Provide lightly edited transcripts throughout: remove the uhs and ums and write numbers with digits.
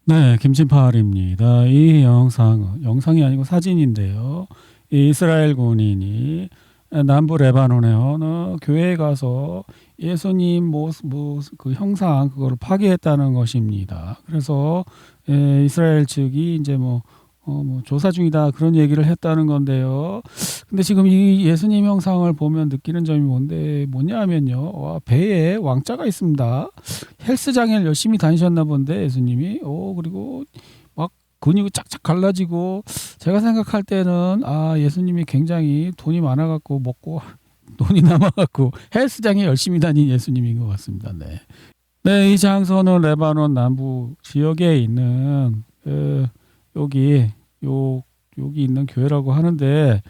네, 김진팔입니다. 이 영상은 영상이 아니고 사진인데요. 이 이스라엘 군인이 남부 레바논의 어느 교회에 가서 예수님 그 형상 그거를 파괴했다는 것입니다. 그래서 이스라엘 측이 이제 조사 중이다 그런 얘기를 했다는 건데요. 근데 지금 이 예수님 형상을 보면 느끼는 점이 뭐냐면요. 와, 배에 왕자가 있습니다. 헬스장에 열심히 다니셨나 본데 예수님이. 그리고 막 근육이 쫙쫙 갈라지고 제가 생각할 때는 예수님이 굉장히 돈이 많아갖고 먹고 돈이 남아갖고 헬스장에 열심히 다닌 예수님인 것 같습니다. 네. 네, 이 장소는 레바논 남부 지역에 있는 여기 여기 있는 교회라고 하는데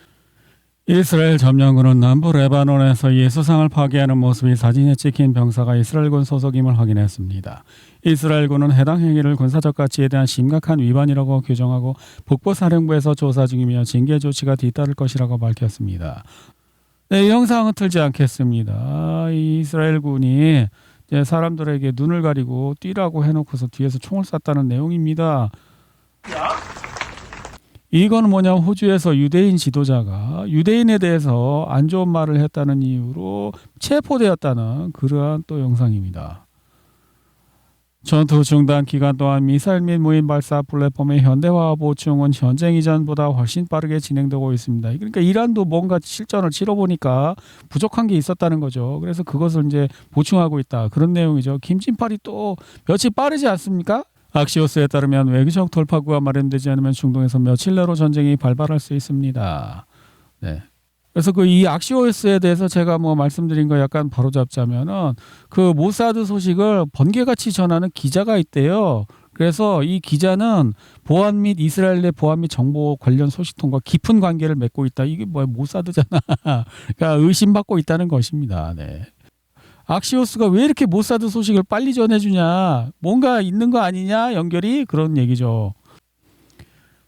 이스라엘 점령군은 남부 레바논에서 예수상을 파괴하는 모습이 사진에 찍힌 병사가 이스라엘군 소속임을 확인했습니다. 이스라엘군은 해당 행위를 군사적 가치에 대한 심각한 위반이라고 규정하고 북부사령부에서 조사 중이며 징계 조치가 뒤따를 것이라고 밝혔습니다. 네, 이 영상은 틀지 않겠습니다. 이 이스라엘군이 이제 사람들에게 눈을 가리고 뛰라고 해놓고서 뒤에서 총을 쐈다는 내용입니다. 이건 뭐냐면 호주에서 유대인 지도자가 유대인에 대해서 안 좋은 말을 했다는 이유로 체포되었다는 그러한 또 영상입니다. 전투 중단 기간 동안 미사일 및 무인 발사 플랫폼의 현대화 보충은 전쟁 이전보다 훨씬 빠르게 진행되고 있습니다. 그러니까 이란도 뭔가 실전을 치러보니까 부족한 게 있었다는 거죠. 그래서 그것을 이제 보충하고 있다. 그런 내용이죠. 김진팔이 또 며칠 빠르지 않습니까? 악시오스에 따르면 외교적 돌파구가 마련되지 않으면 중동에서 며칠 내로 전쟁이 발발할 수 있습니다. 네. 그래서 이 악시오스에 대해서 제가 말씀드린 거 약간 바로잡자면은 그 모사드 소식을 번개같이 전하는 기자가 있대요. 그래서 이 기자는 보안 및 이스라엘 내 보안 및 정보 관련 소식통과 깊은 관계를 맺고 있다. 이게 모사드잖아. 그러니까 의심받고 있다는 것입니다. 네. 악시오스가 왜 이렇게 모사드 소식을 빨리 전해주냐, 뭔가 있는 거 아니냐, 연결이, 그런 얘기죠.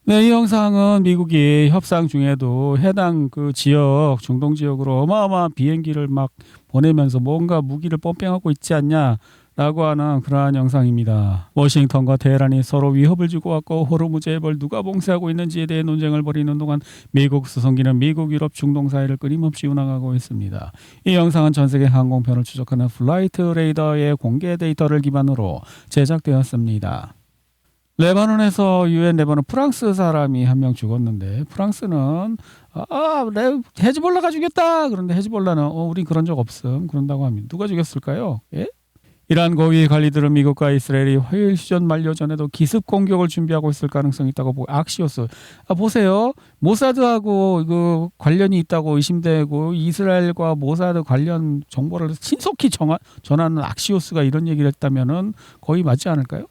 네, 이 영상은 미국이 협상 중에도 해당 그 지역, 중동 지역으로 어마어마한 비행기를 막 보내면서 뭔가 무기를 펌핑하고 있지 않냐 라고 하는 그러한 영상입니다. 워싱턴과 테헤란이 서로 위협을 주고받고 호르무즈 해협을 누가 봉쇄하고 있는지에 대해 논쟁을 벌이는 동안 미국 수송기는 미국, 유럽, 중동 사이를 끊임없이 운항하고 있습니다. 이 영상은 전세계 항공편을 추적하는 플라이트 레이더의 공개 데이터를 기반으로 제작되었습니다. 레바논에서 유엔 레바논 프랑스 사람이 한 명 죽었는데 프랑스는 헤즈볼라가 죽였다. 그런데 헤즈볼라는 우린 그런 적 없음 그런다고 합니다. 누가 죽였을까요? 예? 이란 고위 관리들은 미국과 이스라엘이 화요일 휴전 만료 전에도 기습 공격을 준비하고 있을 가능성이 있다고 보고 악시오스 보세요. 모사드하고 그 관련이 있다고 의심되고 이스라엘과 모사드 관련 정보를 신속히 전하는 악시오스가 이런 얘기를 했다면은 거의 맞지 않을까요?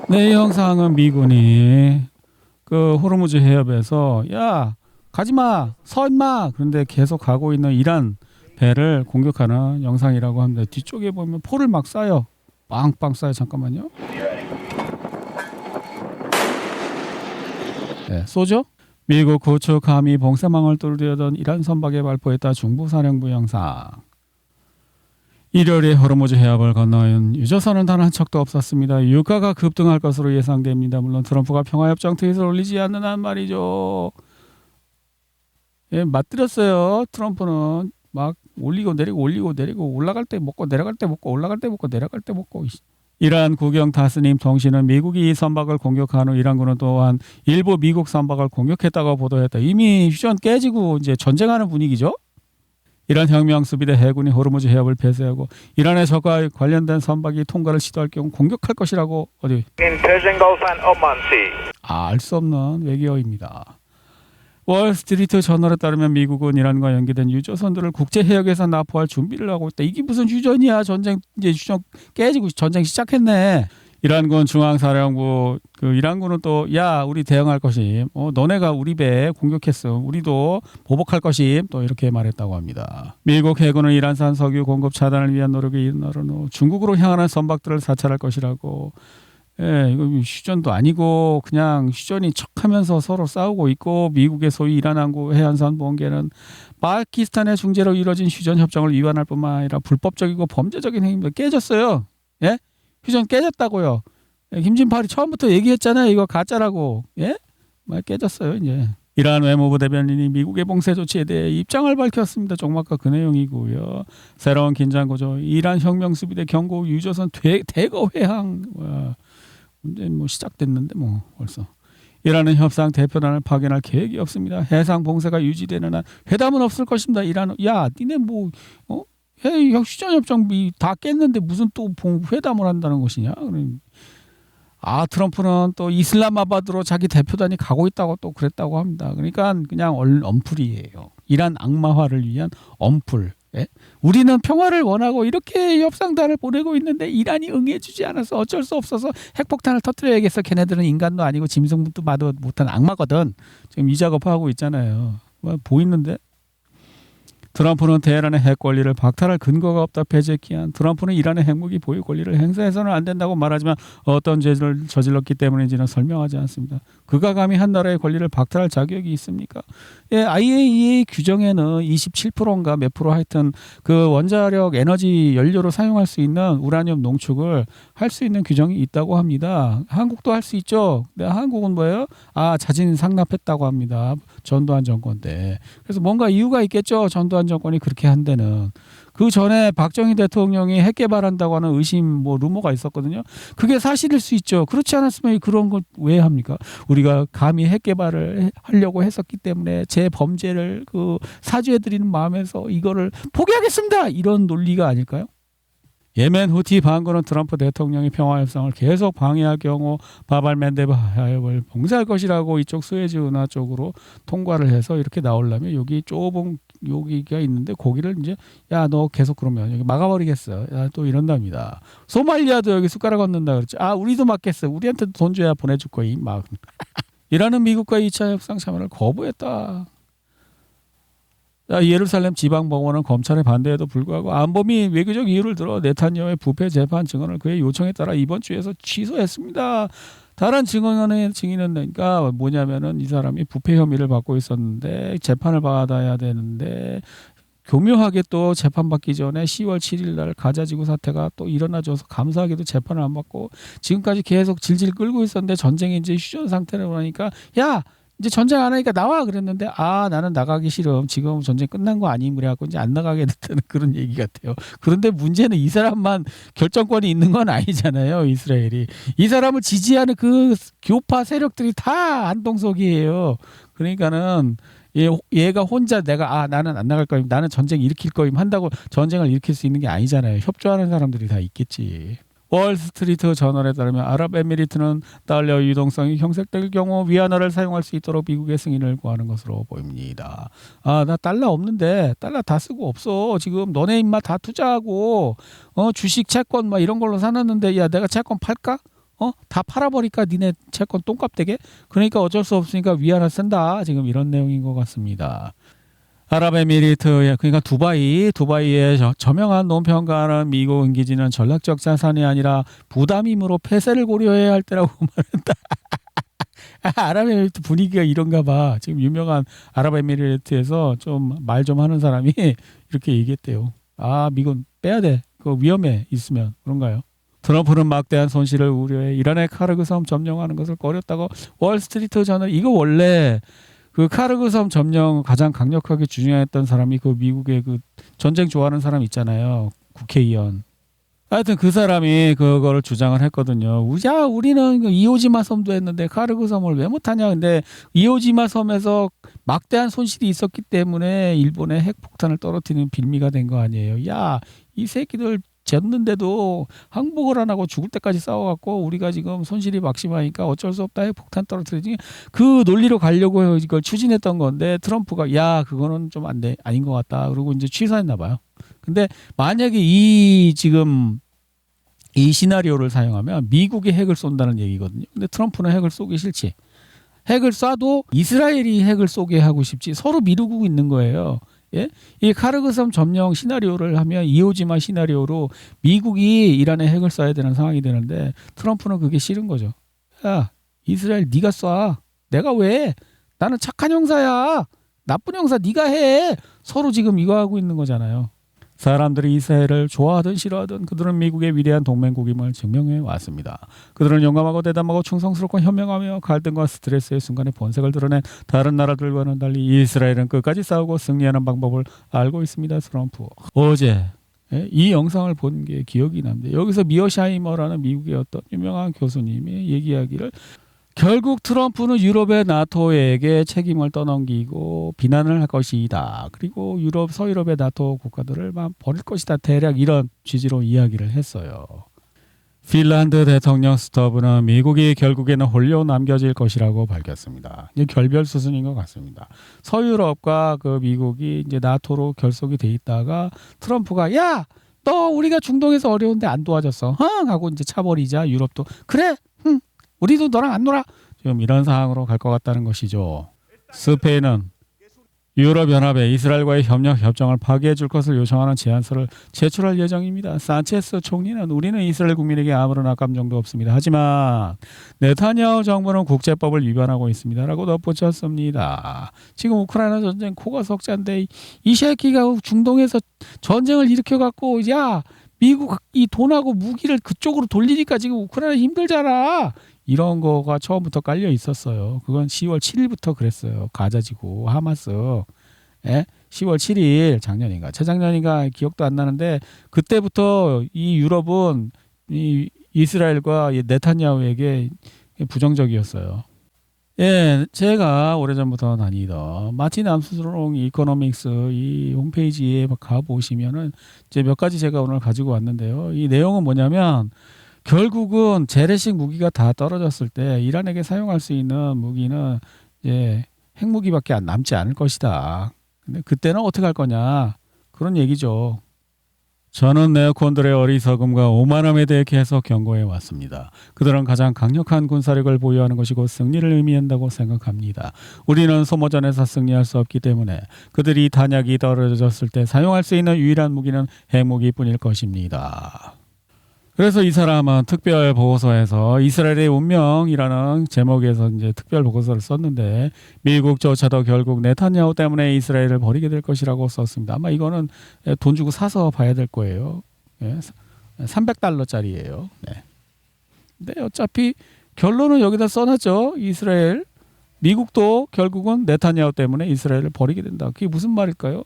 네, 이 영상은 미군이 그 호르무즈 해협에서 야 가지마 서 임마 그런데 계속 가고 있는 이란 배를 공격하는 영상이라고 합니다. 뒤쪽에 보면 포를 막 쏴요. 빵빵 쏴요. 잠깐만요. 네, 쏘죠? 미국 구축 함이 봉쇄망을 뚫으려던 이란 선박에 발포했다. 중부사령부 영상. 일요일에 호르무즈 해협을 건너온 유조선은 단 한 척도 없었습니다. 유가가 급등할 것으로 예상됩니다. 물론 트럼프가 평화협정 트윗을 올리지 않는 한 말이죠. 예, 맞들였어요. 트럼프는 막 올리고 내리고 올라갈 때 먹고 내려갈 때 먹고 올라갈 때 먹고 내려갈 때 먹고. 이란 국영 타스님 통신은 미국이 이 선박을 공격한 후 이란군은 또한 일부 미국 선박을 공격했다고 보도했다. 이미 휴전 깨지고 이제 전쟁하는 분위기죠. 이란 혁명수비대 해군이 호르무즈 해협을 폐쇄하고 이란의 적과 관련된 선박이 통과를 시도할 경우 공격할 것이라고 알 수 없는 외교입니다. 월스트리트 저널에 따르면 미국은 이란과 연계된 유조선들을 국제해역에서 납포할 준비를 하고 있다. 이게 무슨 휴전이야? 전쟁 이제 휴전 깨지고 전쟁 시작했네. 이란군 중앙사령부 이란군은 또 야 우리 대응할 것임. 너네가 우리 배 공격했음. 우리도 보복할 것임. 또 이렇게 말했다고 합니다. 미국 해군은 이란산 석유 공급 차단을 위한 노력이 이르는 후 중국으로 향하는 선박들을 사찰할 것이라고. 예, 이거 휴전도 아니고 그냥 휴전이 척하면서 서로 싸우고 있고 미국의 소위 이란 항구 해안선 번개는 파키스탄의 중재로 이뤄진 휴전 협정을 위반할 뿐만 아니라 불법적이고 범죄적인 행위입니다. 깨졌어요. 예? 휴전 깨졌다고요. 김진팔이 처음부터 얘기했잖아요. 이거 가짜라고. 예? 말 깨졌어요 이제. 이란 외무부 대변인이 미국의 봉쇄 조치에 대해 입장을 밝혔습니다. 종막과 그 내용이고요. 새로운 긴장 구조, 이란 혁명수비대 경고, 유조선 대거 회항. 와, 이제 뭐 시작됐는데 뭐 벌써. 이란은 협상 대표단을 파견할 계획이 없습니다. 해상 봉쇄가 유지되는 한 회담은 없을 것입니다. 이란은 야, 니네 뭐 휴전협정 다 깼는데 무슨 또 회담을 한다는 것이냐? 트럼프는 또 이슬람마바드로 자기 대표단이 가고 있다고 또 그랬다고 합니다. 그러니까 그냥 엄풀이에요. 이란 악마화를 위한 엄풀. 예? 우리는 평화를 원하고 이렇게 협상단을 보내고 있는데 이란이 응해주지 않아서 어쩔 수 없어서 핵폭탄을 터뜨려야겠어. 걔네들은 인간도 아니고 짐승도 봐도 못한 악마거든. 지금 이 작업하고 있잖아요. 보이는데? 트럼프는 테헤란의 핵 권리를 박탈할 근거가 없다 배제키한 트럼프는 이란의 핵무기 보유 권리를 행사해서는 안 된다고 말하지만 어떤 죄를 저질렀기 때문인지는 설명하지 않습니다. 그가 감히 한 나라의 권리를 박탈할 자격이 있습니까? 예, IAEA 규정에는 27%인가 몇 프로 하여튼 그 원자력 에너지 연료로 사용할 수 있는 우라늄 농축을 할 수 있는 규정이 있다고 합니다. 한국도 할 수 있죠. 근데 한국은 뭐예요? 자진 상납했다고 합니다. 전두환 정권 때. 그래서 뭔가 이유가 있겠죠. 전두환 정권이 그렇게 한 데는. 그 전에 박정희 대통령이 핵 개발한다고 하는 의심 루머가 있었거든요. 그게 사실일 수 있죠. 그렇지 않았으면 그런 걸 왜 합니까? 우리가 감히 핵 개발을 하려고 했었기 때문에 제 범죄를 사죄해드리는 마음에서 이거를 포기하겠습니다. 이런 논리가 아닐까요? 예멘 후티 반군은 트럼프 대통령이 평화 협상을 계속 방해할 경우 바발 맨데브 하협을 봉쇄할 것이라고 이쪽 스웨즈 운하 쪽으로 통과를 해서 이렇게 나오려면 여기 좁은 여기가 있는데 거기를 이제 너 계속 그러면 여기 막아버리겠어. 또 이런답니다. 소말리아도 여기 숟가락 얹는다 그랬지. 우리도 막겠어. 우리한테 돈 줘야 보내줄 거임. 막. 이라는 미국과 2차 협상 참여를 거부했다. 예루살렘 지방법원은 검찰의 반대에도 불구하고 안보 및 외교적 이유를 들어 네타냐후의 부패 재판 증언을 그의 요청에 따라 이번 주에서 취소했습니다. 다른 증언의 증인은 그러니까 뭐냐면은 이 사람이 부패 혐의를 받고 있었는데 재판을 받아야 되는데 교묘하게 또 재판받기 전에 10월 7일 날 가자지구 사태가 또 일어나줘서 감사하게도 재판을 안 받고 지금까지 계속 질질 끌고 있었는데 전쟁이 이제 휴전 상태라고 하니까 이제 전쟁 안 하니까 나와 그랬는데 나는 나가기 싫음. 지금 전쟁 끝난 거 아님 그래갖고 이제 안 나가게 됐다는 그런 얘기 같아요. 그런데 문제는 이 사람만 결정권이 있는 건 아니잖아요. 이스라엘이. 이 사람을 지지하는 그 교파 세력들이 다 한동석이에요. 그러니까는 얘가 혼자 내가 나는 안 나갈 거임. 나는 전쟁 일으킬 거임 한다고 전쟁을 일으킬 수 있는 게 아니잖아요. 협조하는 사람들이 다 있겠지. 월스트리트 저널에 따르면 아랍에미리트는 달러 유동성이 형성될 경우 위안화를 사용할 수 있도록 미국의 승인을 구하는 것으로 보입니다. 나 달러 없는데 달러 다 쓰고 없어. 지금 너네 임마 다 투자하고 주식 채권 막 이런 걸로 사놨는데 내가 채권 팔까? 다 팔아버릴까? 니네 채권 똥값 되게? 그러니까 어쩔 수 없으니까 위안화 쓴다. 지금 이런 내용인 것 같습니다. 아랍에미리트 그러니까 두바이의 저명한 논평가는 미국 은기지는 전략적 자산이 아니라 부담이므로 폐쇄를 고려해야 할 때라고 말한다. 아랍에미리트 분위기가 이런가 봐. 지금 유명한 아랍에미리트에서 좀 말 좀 하는 사람이 이렇게 얘기했대요. 미군 빼야 돼. 그거 위험해 있으면 그런가요? 트럼프는 막대한 손실을 우려해 이란의 카르그 섬 점령하는 것을 꺼렸다고 월스트리트 저널 이거 원래 그 카르그 섬 점령 가장 강력하게 주장했던 사람이 그 미국의 그 전쟁 좋아하는 사람 있잖아요. 국회의원. 하여튼 그 사람이 그거를 주장을 했거든요. 우리는 이오지마 섬도 했는데 카르그 섬을 왜 못하냐. 근데 이오지마 섬에서 막대한 손실이 있었기 때문에 일본의 핵폭탄을 떨어뜨리는 빌미가 된 거 아니에요. 이 새끼들 졌는데도 항복을 안 하고 죽을 때까지 싸워갖고 우리가 지금 손실이 막심하니까 어쩔 수 없다 핵폭탄 떨어뜨리지 그 논리로 가려고 이걸 추진했던 건데 트럼프가 그거는 좀 아닌 것 같다 그러고 이제 취소했나 봐요. 근데 만약에 지금 이 시나리오를 사용하면 미국이 핵을 쏜다는 얘기거든요. 근데 트럼프는 핵을 쏘기 싫지. 핵을 쏴도 이스라엘이 핵을 쏘게 하고 싶지 서로 미루고 있는 거예요. 이 카르그 섬 점령 시나리오를 하면 이오지마 시나리오로 미국이 이란에 핵을 쏴야 되는 상황이 되는데 트럼프는 그게 싫은 거죠. 이스라엘 네가 쏴. 내가 왜? 나는 착한 형사야. 나쁜 형사 네가 해. 서로 지금 이거 하고 있는 거잖아요. 사람들이 이스라엘을 좋아하든 싫어하든 그들은 미국의 위대한 동맹국임을 증명해 왔습니다. 그들은 용감하고 대담하고 충성스럽고 현명하며 갈등과 스트레스의 순간에 본색을 드러낸 다른 나라들과는 달리 이스라엘은 끝까지 싸우고 승리하는 방법을 알고 있습니다. 트럼프. 어제 이 영상을 본 게 기억이 납니다. 여기서 미어샤이머라는 미국의 어떤 유명한 교수님이 얘기하기를 결국 트럼프는 유럽의 나토에게 책임을 떠넘기고 비난을 할 것이다. 그리고 서유럽의 나토 국가들을 버릴 것이다. 대략 이런 취지로 이야기를 했어요. 핀란드 대통령 스터브는 미국이 결국에는 홀로 남겨질 것이라고 밝혔습니다. 이제 결별 수순인 것 같습니다. 서유럽과 그 미국이 이제 나토로 결속이 돼 있다가 트럼프가 야, 너 우리가 중동에서 어려운데 안 도와줬어. 하고 이제 차버리자. 유럽도 그래. 우리도 너랑 안 놀아. 지금 이런 상황으로 갈 것 같다는 것이죠. 스페인은 유럽연합에 이스라엘과의 협정을 파기해 줄 것을 요청하는 제안서를 제출할 예정입니다. 산체스 총리는 우리는 이스라엘 국민에게 아무런 악감정도 없습니다. 하지만 네타냐후 정부는 국제법을 위반하고 있습니다. 라고 덧붙였습니다. 지금 우크라이나 전쟁 코가 석자인데 이 새끼가 중동에서 전쟁을 일으켜갖고 야 미국 이 돈하고 무기를 그쪽으로 돌리니까 지금 우크라이나 힘들잖아. 이런 거가 처음부터 깔려 있었어요. 그건 10월 7일부터 그랬어요. 가자지구 하마스. 10월 7일 작년인가 재작년인가 기억도 안 나는데 그때부터 이 유럽은 이 이스라엘과 네타냐후에게 부정적이었어요. 예, 제가 오래전부터 다니던 마틴 암스트롱 이코노믹스 이 홈페이지에 가보시면은 이제 몇 가지 제가 오늘 가지고 왔는데요. 이 내용은 뭐냐면 결국은 재래식 무기가 다 떨어졌을 때 이란에게 사용할 수 있는 무기는 이제 핵무기밖에 남지 않을 것이다. 근데 그때는 어떻게 할 거냐 그런 얘기죠. 저는 네오콘들의 어리석음과 오만함에 대해 계속 경고해 왔습니다. 그들은 가장 강력한 군사력을 보유하는 것이 곧 승리를 의미한다고 생각합니다. 우리는 소모전에서 승리할 수 없기 때문에 그들이 탄약이 떨어졌을 때 사용할 수 있는 유일한 무기는 핵무기뿐일 것입니다. 그래서 이 사람은 특별 보고서에서 이스라엘의 운명이라는 제목에서 이제 특별 보고서를 썼는데 미국조차도 결국 네타냐후 때문에 이스라엘을 버리게 될 것이라고 썼습니다. 아마 이거는 돈 주고 사서 봐야 될 거예요. $300짜리예요. 네. 근데 어차피 결론은 여기다 써놨죠. 이스라엘, 미국도 결국은 네타냐후 때문에 이스라엘을 버리게 된다. 그게 무슨 말일까요?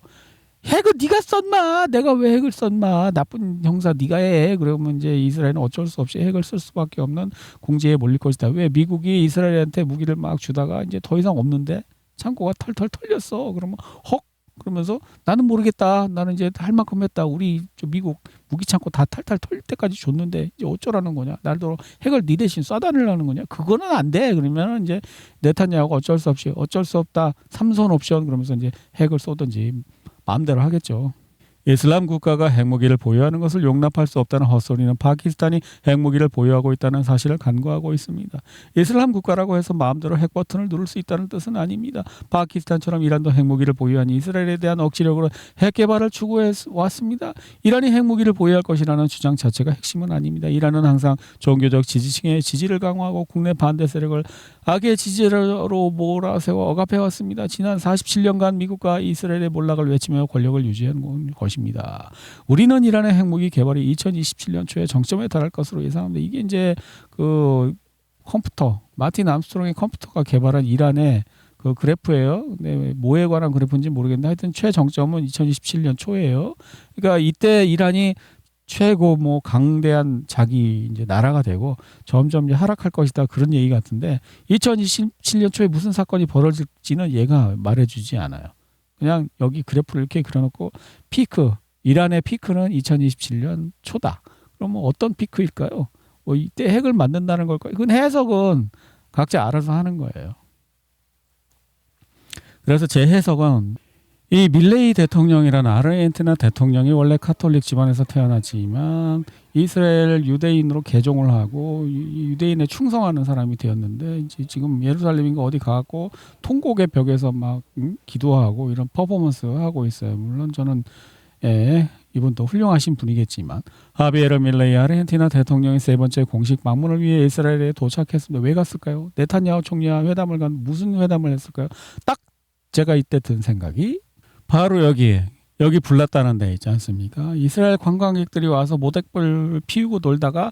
핵을 네가 썼나? 내가 왜 핵을 썼나? 나쁜 형사 네가 해. 그러면 이제 이스라엘은 어쩔 수 없이 핵을 쓸 수밖에 없는 공지에 몰릴 것이다. 왜 미국이 이스라엘한테 무기를 막 주다가 이제 더 이상 없는데 창고가 털털 털렸어. 그러면 헉 그러면서 나는 모르겠다. 나는 이제 할 만큼 했다. 우리 미국 무기 창고 다 탈탈 털릴 때까지 줬는데 이제 어쩌라는 거냐? 나도 핵을 네 대신 쏴다니려는 거냐? 그거는 안 돼. 그러면 이제 네타냐후가 어쩔 수 없다. 삼선 옵션 그러면서 이제 핵을 쏘든지 마음대로 하겠죠. 이슬람 국가가 핵무기를 보유하는 것을 용납할 수 없다는 헛소리는 파키스탄이 핵무기를 보유하고 있다는 사실을 간과하고 있습니다. 이슬람 국가라고 해서 마음대로 핵 버튼을 누를 수 있다는 뜻은 아닙니다. 파키스탄처럼 이란도 핵무기를 보유한 이스라엘에 대한 억지력으로 핵 개발을 추구해 왔습니다. 이란이 핵무기를 보유할 것이라는 주장 자체가 핵심은 아닙니다. 이란은 항상 종교적 지지층의 지지를 강화하고 국내 반대 세력을 악의 지지로 몰아세워 억압해왔습니다. 지난 47년간 미국과 이스라엘의 몰락을 외치며 권력을 유지한 것입니다. 우리는 이란의 핵무기 개발이 2027년 초에 정점에 달할 것으로 예상합니다. 이게 이제 그 컴퓨터 마틴 암스트롱의 컴퓨터가 개발한 이란의 그 그래프예요. 근데 뭐에 관한 그래프인지 모르겠는데 하여튼 최정점은 2027년 초예요. 그러니까 이때 이란이 최고 강대한 자기 이제 나라가 되고 점점 이제 하락할 것이다 그런 얘기 같은데 2027년 초에 무슨 사건이 벌어질지는 얘가 말해주지 않아요. 그냥 여기 그래프를 이렇게 그려놓고 이란의 피크는 2027년 초다. 그럼 어떤 피크일까요? 이때 핵을 만든다는 걸까요? 그건 해석은 각자 알아서 하는 거예요. 그래서 제 해석은 이 밀레이 대통령이라는 아르헨티나 대통령이 원래 카톨릭 집안에서 태어났지만 이스라엘 유대인으로 개종을 하고 유대인에 충성하는 사람이 되었는데 이제 지금 예루살렘인가 어디 가고 통곡의 벽에서 막 기도하고 이런 퍼포먼스 하고 있어요. 물론 저는 이분도 훌륭하신 분이겠지만 하비에르 밀레이 아르헨티나 대통령이 세 번째 공식 방문을 위해 이스라엘에 도착했습니다. 왜 갔을까요? 네타냐후 총리와 무슨 회담을 했을까요? 딱 제가 이때 든 생각이 바로 여기 여기 불났다는 데 있지 않습니까? 이스라엘 관광객들이 와서 모닥불 피우고 놀다가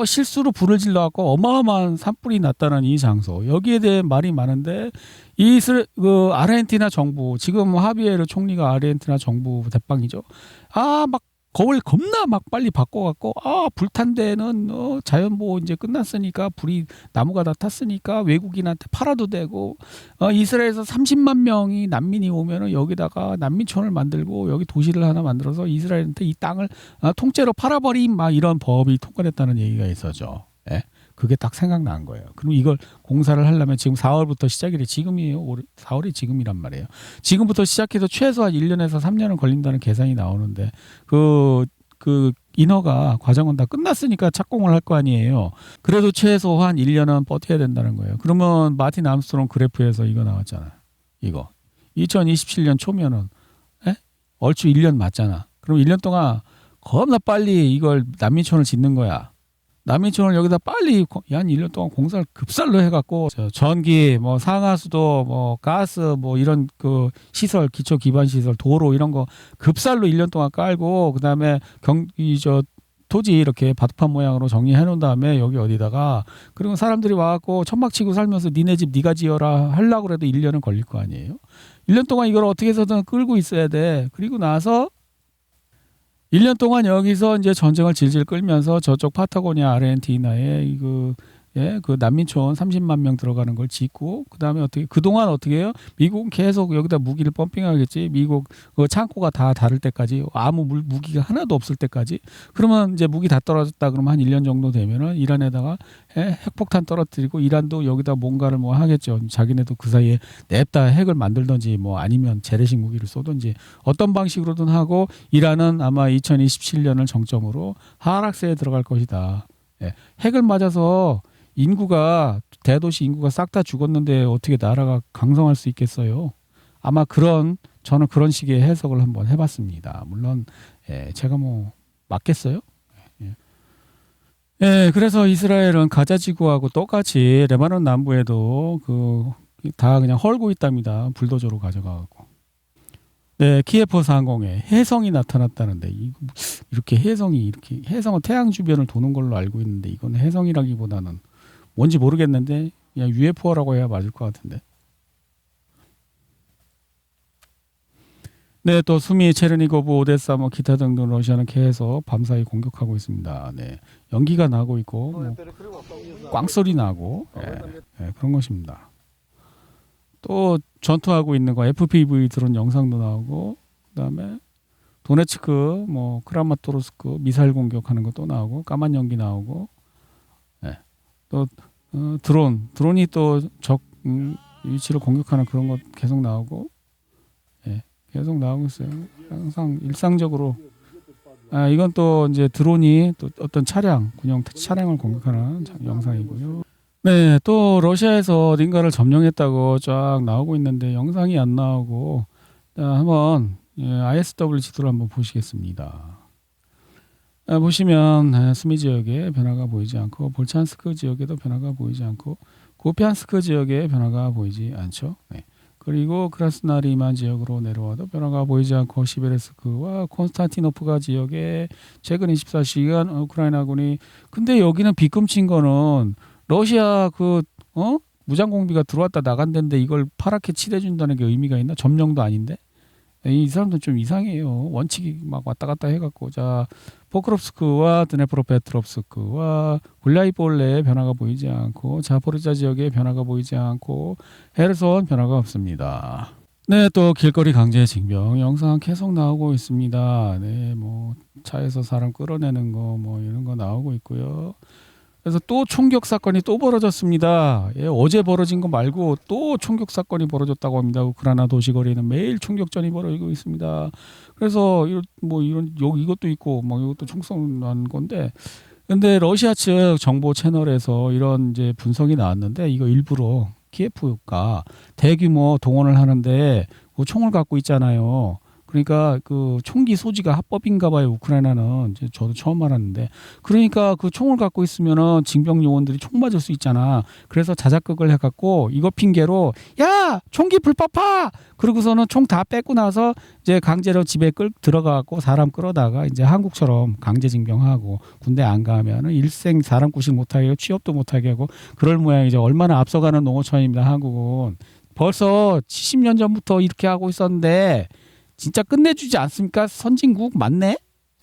실수로 불을 질러갖고 어마어마한 산불이 났다는 이 장소. 여기에 대해 말이 많은데 그 아르헨티나 정부, 지금 하비에르 총리가 아르헨티나 정부 대빵이죠. 막 거울 겁나 막 빨리 바꿔갖고 불탄 데는 자연보호 이제 끝났으니까 불이 나무가 다 탔으니까 외국인한테 팔아도 되고 이스라엘에서 30만 명이 난민이 오면은 여기다가 난민촌을 만들고 여기 도시를 하나 만들어서 이스라엘한테 이 땅을 통째로 팔아버린 막 이런 법이 통과됐다는 얘기가 있었죠. 예? 그게 딱 생각난 거예요. 그럼 이걸 공사를 하려면 지금 4월부터 시작이래. 지금이에요. 4월이 지금이란 말이에요. 지금부터 시작해서 최소한 1년에서 3년은 걸린다는 계산이 나오는데 그 인허가 과정은 다 끝났으니까 착공을 할 거 아니에요. 그래도 최소한 1년은 버텨야 된다는 거예요. 그러면 마틴 암스트롱 그래프에서 이거 나왔잖아요. 이거 2027년 초면은 얼추 1년 맞잖아. 그럼 1년 동안 겁나 빨리 이걸 난민촌을 짓는 거야. 난민촌을 여기다 빨리 한 1년 동안 공사를 급살로 해갖고 전기, 뭐 상하수도, 뭐 가스, 뭐 이런 그 시설, 기초 기반 시설, 도로 이런 거 급살로 1년 동안 깔고 그다음에 토지 이렇게 바둑판 모양으로 정리해 놓은 다음에 여기 어디다가 그리고 사람들이 와갖고 천막 치고 살면서 니네 집 니가 지어라 하려고 해도 1년은 걸릴 거 아니에요. 1년 동안 이걸 어떻게 해서든 끌고 있어야 돼. 그리고 나서 1년 동안 여기서 이제 전쟁을 질질 끌면서 저쪽 파타고니아 아르헨티나에 그 난민촌 30만 명 들어가는 걸 짓고 그다음에 그동안 어떻게 해요? 미국은 계속 여기다 무기를 펌핑하겠지. 미국 그 창고가 다 닳을 때까지 아무 무기가 하나도 없을 때까지. 그러면 이제 무기 다 떨어졌다 그러면 한 1년 정도 되면은 이란에다가 핵폭탄 떨어뜨리고 이란도 여기다 뭔가를 뭐 하겠죠. 자기네도 그 사이에 냅다 핵을 만들든지 뭐 아니면 재래식 무기를 쏘든지 어떤 방식으로든 하고 이란은 아마 2027년을 정점으로 하락세에 들어갈 것이다. 핵을 맞아서 대도시 인구가 싹 다 죽었는데 어떻게 나라가 강성할 수 있겠어요? 아마 저는 그런 식의 해석을 한번 해봤습니다. 물론 제가 뭐 맞겠어요? 그래서 이스라엘은 가자 지구하고 똑같이 레바논 남부에도 다 그냥 헐고 있답니다. 불도저로 가져가고. 네, 키예프 상공에 혜성이 나타났다는데 이렇게 혜성은 태양 주변을 도는 걸로 알고 있는데 이건 혜성이라기보다는 뭔지 모르겠는데 그냥 UFO라고 해야 맞을 것 같은데. 네, 또 수미, 체르니고브, 오데사, 뭐 기타 등등 러시아는 계속 밤사이 공격하고 있습니다. 네, 연기가 나고 있고 뭐 꽝소리 나고 그런 것입니다. 또 전투하고 있는 거 FPV 드론 영상도 나오고 그다음에 도네츠크, 뭐 크라마토르스크 미사일 공격하는 것도 나오고 까만 연기 나오고 또 드론이 또 적 위치를 공격하는 그런 것 계속 나오고 계속 나오고 있어요. 항상 일상적으로 이건 또 이제 드론이 또 어떤 군용 차량을 공격하는 영상이고요. 네, 또 러시아에서 어딘가를 점령했다고 쫙 나오고 있는데 영상이 안 나오고 한번 ISW 지도를 한번 보시겠습니다. 보시면 수미 지역에 변화가 보이지 않고 볼찬스크 지역에도 변화가 보이지 않고 고피안스크 지역에 변화가 보이지 않죠. 그리고 크라스나리만 지역으로 내려와도 변화가 보이지 않고 시베르스크와 콘스탄티노프가 지역에 최근 24시간 우크라이나군이 근데 여기는 비끔친 거는 러시아 무장 공비가 들어왔다 나간다는데 이걸 파랗게 칠해준다는 게 의미가 있나? 점령도 아닌데 이 사람들 좀 이상해요. 원칙이 막 왔다 갔다 해갖고 자 포크롭스크와 드네프로페트롭스크와 굴라이폴레에 변화가 보이지 않고 자포리자 지역에 변화가 보이지 않고 헤르손 변화가 없습니다. 네, 또 길거리 강제 징병 영상 계속 나오고 있습니다. 네, 뭐 차에서 사람 끌어내는 거 뭐 이런 거 나오고 있고요. 그래서 또 총격 사건이 또 벌어졌습니다. 어제 벌어진 거 말고 또 총격 사건이 벌어졌다고 합니다. 우크라이나 도시거리에는 매일 총격전이 벌어지고 있습니다. 그래서 이것도 있고 막 이것도 총성난 건데, 근데 러시아 측 정보 채널에서 이런 이제 분석이 나왔는데 이거 일부러 키예프가 대규모 동원을 하는데 총을 갖고 있잖아요. 그러니까 그 총기 소지가 합법인가 봐요. 우크라이나는. 이제 저도 처음 알았는데. 그러니까 그 총을 갖고 있으면은 징병 요원들이 총 맞을 수 있잖아. 그래서 자작극을 해갖고 이거 핑계로 야 총기 불법화. 그러고서는 총 다 뺏고 나서 이제 강제로 집에 들어가갖고 사람 끌어다가 이제 한국처럼 강제 징병하고 군대 안 가면은 일생 사람 구실 못하게 하고 취업도 못하게 하고 그럴 모양이죠. 얼마나 앞서가는 농어촌입니다. 한국은. 벌써 70년 전부터 이렇게 하고 있었는데 진짜 끝내주지 않습니까? 선진국 맞네?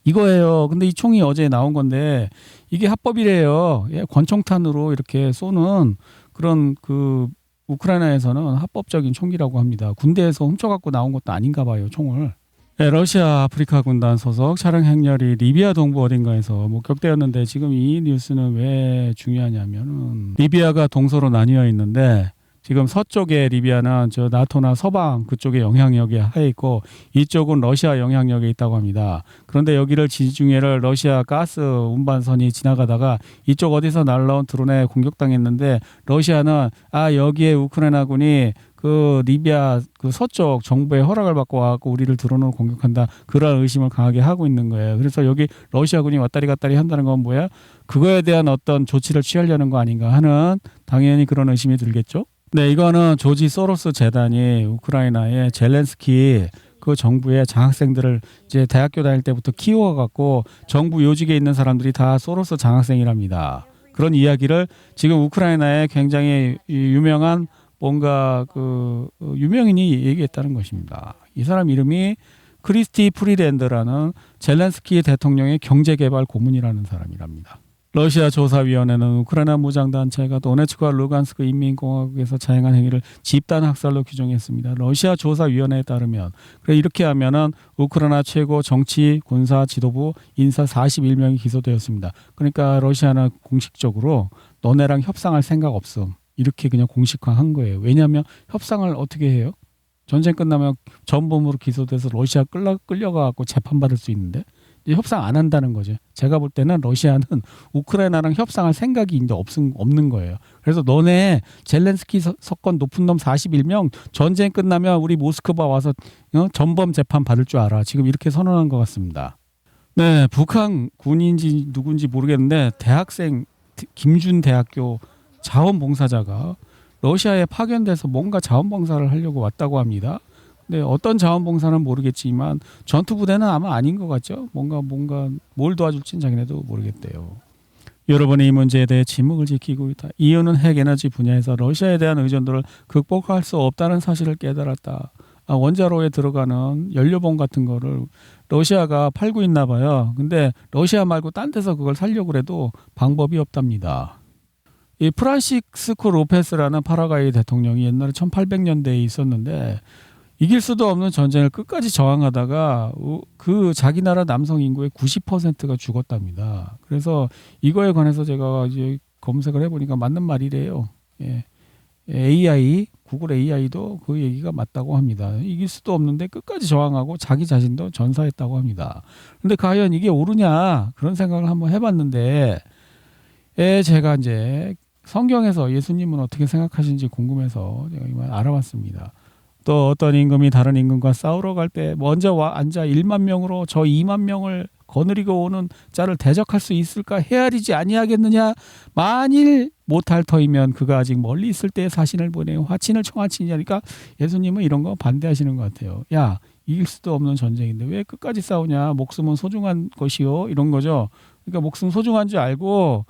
이거예요. 근데 이 총이 어제 나온 건데 이게 합법이래요. 예, 권총탄으로 이렇게 쏘는 그런 그 우크라이나에서는 합법적인 총기라고 합니다. 군대에서 훔쳐갖고 나온 것도 아닌가 봐요, 총을. 네, 러시아 아프리카 군단 소속 차량 행렬이 리비아 동부 어딘가에서 목격되었는데 지금 이 뉴스는 왜 중요하냐면은 리비아가 동서로 나뉘어 있는데 지금 서쪽에 리비아는 저 나토나 서방 그쪽에 영향력이 하에 있고 이쪽은 러시아 영향력에 있다고 합니다. 그런데 여기를 지중해를 러시아 가스 운반선이 지나가다가 이쪽 어디서 날라온 드론에 공격당했는데 러시아는 여기에 우크라이나군이 그 리비아 그 서쪽 정부의 허락을 받고 와갖고 우리를 드론으로 공격한다 그런 의심을 강하게 하고 있는 거예요. 그래서 여기 러시아군이 왔다리 갔다리 한다는 건 뭐야? 그거에 대한 어떤 조치를 취하려는 거 아닌가 하는 당연히 그런 의심이 들겠죠. 네, 이거는 조지 소로스 재단이 우크라이나의 젤렌스키 그 정부의 장학생들을 이제 대학교 다닐 때부터 키워갖고 정부 요직에 있는 사람들이 다 소로스 장학생이랍니다. 그런 이야기를 지금 우크라이나의 굉장히 유명한 뭔가 그 유명인이 얘기했다는 것입니다. 이 사람 이름이 크리스티 프리랜드라는 젤렌스키 대통령의 경제개발 고문이라는 사람이랍니다. 러시아 조사위원회는 우크라이나 무장단체가 도네츠크와 루간스크 인민공화국에서 자행한 행위를 집단 학살로 규정했습니다. 러시아 조사위원회에 따르면 그래 이렇게 하면은 우크라이나 최고 정치, 군사, 지도부 인사 41명이 기소되었습니다. 그러니까 러시아는 공식적으로 너네랑 협상할 생각 없음. 이렇게 그냥 공식화한 거예요. 왜냐하면 협상을 어떻게 해요? 전쟁 끝나면 전범으로 기소돼서 러시아 끌려가고 재판받을 수 있는데 협상 안 한다는 거죠. 제가 볼 때는 러시아는 우크라이나랑 협상할 생각이 이제 없는 거예요. 그래서 너네 젤렌스키 석권 높은 놈 41명 전쟁 끝나면 우리 모스크바 와서 전범 재판 받을 줄 알아. 지금 이렇게 선언한 것 같습니다. 네, 북한 군인지 누군지 모르겠는데 대학생 김준대학교 자원봉사자가 러시아에 파견돼서 뭔가 자원봉사를 하려고 왔다고 합니다. 네, 어떤 자원봉사는 모르겠지만 전투부대는 아마 아닌 것 같죠. 뭔가 뭘 도와줄지는 자기네도 모르겠대요. 여러분이 이 문제에 대해 침묵을 지키고 있다. 이유는 핵에너지 분야에서 러시아에 대한 의존도를 극복할 수 없다는 사실을 깨달았다. 원자로에 들어가는 연료봉 같은 거를 러시아가 팔고 있나 봐요. 근데 러시아 말고 딴 데서 그걸 살려고 해도 방법이 없답니다. 이 프란시스코 로페스라는 파라과이 대통령이 옛날에 1800년대에 있었는데 이길 수도 없는 전쟁을 끝까지 저항하다가 그 자기 나라 남성 인구의 90%가 죽었답니다. 그래서 이거에 관해서 제가 이제 검색을 해보니까 맞는 말이래요. 예. AI, 구글 AI도 그 얘기가 맞다고 합니다. 이길 수도 없는데 끝까지 저항하고 자기 자신도 전사했다고 합니다. 근데 과연 이게 옳으냐 그런 생각을 한번 해봤는데 제가 이제 성경에서 예수님은 어떻게 생각하시는지 궁금해서 제가 이걸 알아봤습니다. 또 어떤 임금이 다른 임금과 싸우러 갈 때 먼저 앉아 1만 명으로 저 2만 명을 거느리고 오는 자를 대적할 수 있을까 헤아리지 아니하겠느냐. 만일 못할 터이면 그가 아직 멀리 있을 때 사신을 보내요. 화친을 청하치니까 예수님은 이런 거 반대하시는 것 같아요. 야, 이길 수도 없는 전쟁인데 왜 끝까지 싸우냐. 목숨은 소중한 것이요. 이런 거죠. 그러니까 목숨 소중한 줄 알고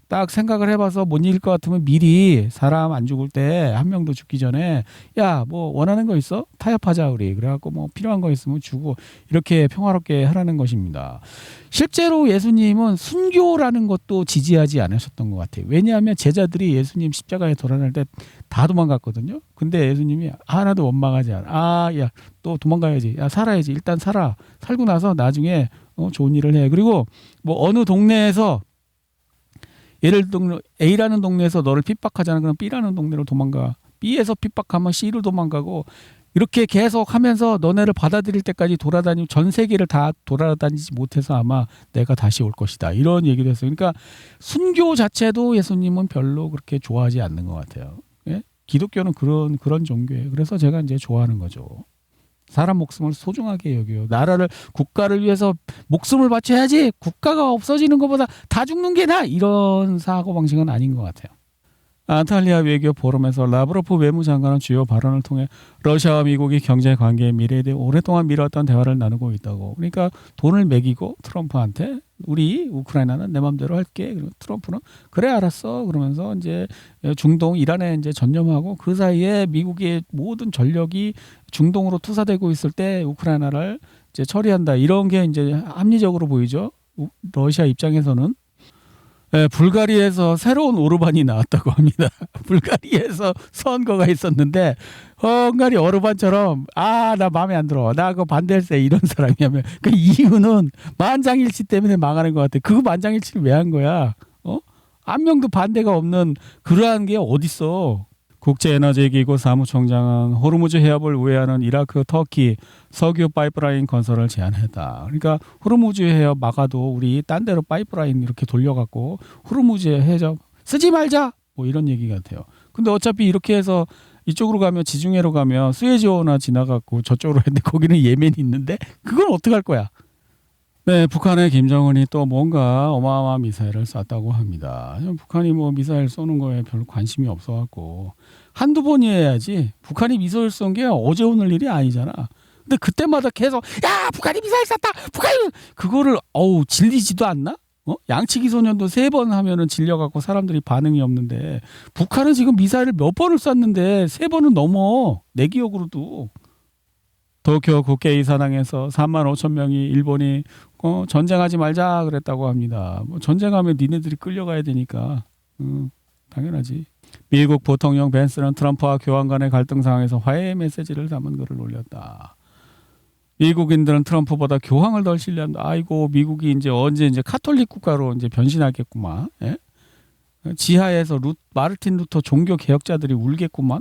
딱 생각을 해봐서 못 이길 것 같으면 미리 사람 안 죽을 때 한 명도 죽기 전에 야, 뭐 원하는 거 있어? 타협하자 우리. 그래갖고 뭐 필요한 거 있으면 주고 이렇게 평화롭게 하라는 것입니다. 실제로 예수님은 순교라는 것도 지지하지 않으셨던 것 같아요. 왜냐하면 제자들이 예수님 십자가에 돌아날 때 다 도망갔거든요. 근데 예수님이 하나도 원망하지 않아. 야, 또 도망가야지. 야, 살아야지. 일단 살아. 살고 나서 나중에 좋은 일을 해. 그리고 뭐 어느 동네에서 예를 들어 A라는 동네에서 너를 핍박하잖아. 그럼 B라는 동네로 도망가. B에서 핍박하면 C로 도망가고 이렇게 계속 하면서 너네를 받아들일 때까지 돌아다니고 전 세계를 다 돌아다니지 못해서 아마 내가 다시 올 것이다. 이런 얘기도 했어요. 그러니까 순교 자체도 예수님은 별로 그렇게 좋아하지 않는 것 같아요. 예? 기독교는 그런 종교예요. 그래서 제가 이제 좋아하는 거죠. 사람 목숨을 소중하게 여겨요. 나라를 국가를 위해서 목숨을 바쳐야지 국가가 없어지는 것보다 다 죽는 게 나 이런 사고방식은 아닌 것 같아요. 안탈리아 외교 포럼에서 라브로프 외무장관은 주요 발언을 통해 러시아와 미국이 경제 관계의 미래에 대해 오랫동안 미뤄왔던 대화를 나누고 있다고. 그러니까 돈을 매기고 트럼프한테 우리 우크라이나는 내 맘대로 할게. 그리고 트럼프는 그래 알았어. 그러면서 이제 중동 이란에 이제 전념하고 그 사이에 미국의 모든 전력이 중동으로 투사되고 있을 때 우크라이나를 이제 처리한다. 이런 게 이제 합리적으로 보이죠. 러시아 입장에서는. 네, 불가리아에서 새로운 오르반이 나왔다고 합니다. 불가리아에서 선거가 있었는데 헝가리 오르반처럼 나 마음에 안 들어. 나 그거 반대할세 이런 사람이면 그 이유는 만장일치 때문에 망하는 것 같아. 그거 만장일치를 왜 한 거야? 한 명도 반대가 없는 그러한 게 어딨어. 국제에너지기구 사무총장은 호르무즈 해협을 우회하는 이라크, 터키 석유 파이프라인 건설을 제안했다. 그러니까 호르무즈 해협 막아도 우리 딴 데로 파이프라인 이렇게 돌려갖고 호르무즈 해협 쓰지 말자 뭐 이런 얘기 같아요. 근데 어차피 이렇게 해서 이쪽으로 가면 지중해로 가면 수에즈호나 지나갖고 저쪽으로 했는데 거기는 예멘이 있는데 그건 어떡할 거야? 네, 북한의 김정은이 또 뭔가 어마어마한 미사일을 쐈다고 합니다. 북한이 뭐 미사일 쏘는 거에 별로 관심이 없어갖고 한두 번이어야지. 북한이 미사일 쏜 게 어제 오늘 일이 아니잖아. 근데 그때마다 계속 야 북한이 미사일 쐈다. 북한이 그거를 질리지도 않나? 양치기 소년도 3번 하면은 질려갖고 사람들이 반응이 없는데 북한은 지금 미사일을 몇 번을 쐈는데 3번은 넘어. 내 기억으로도. 도쿄 국회의사당에서 3만 5천 명이 일본이 전쟁하지 말자 그랬다고 합니다. 뭐 전쟁하면 니네들이 끌려가야 되니까 당연하지. 미국 부통령 벤스는 트럼프와 교황 간의 갈등 상황에서 화해 메시지를 담은 글을 올렸다. 미국인들은 트럼프보다 교황을 덜 신뢰한다. 아이고 미국이 이제 언제 이제 카톨릭 국가로 이제 변신하겠구만. 예? 지하에서 마르틴 루터 종교 개혁자들이 울겠구만.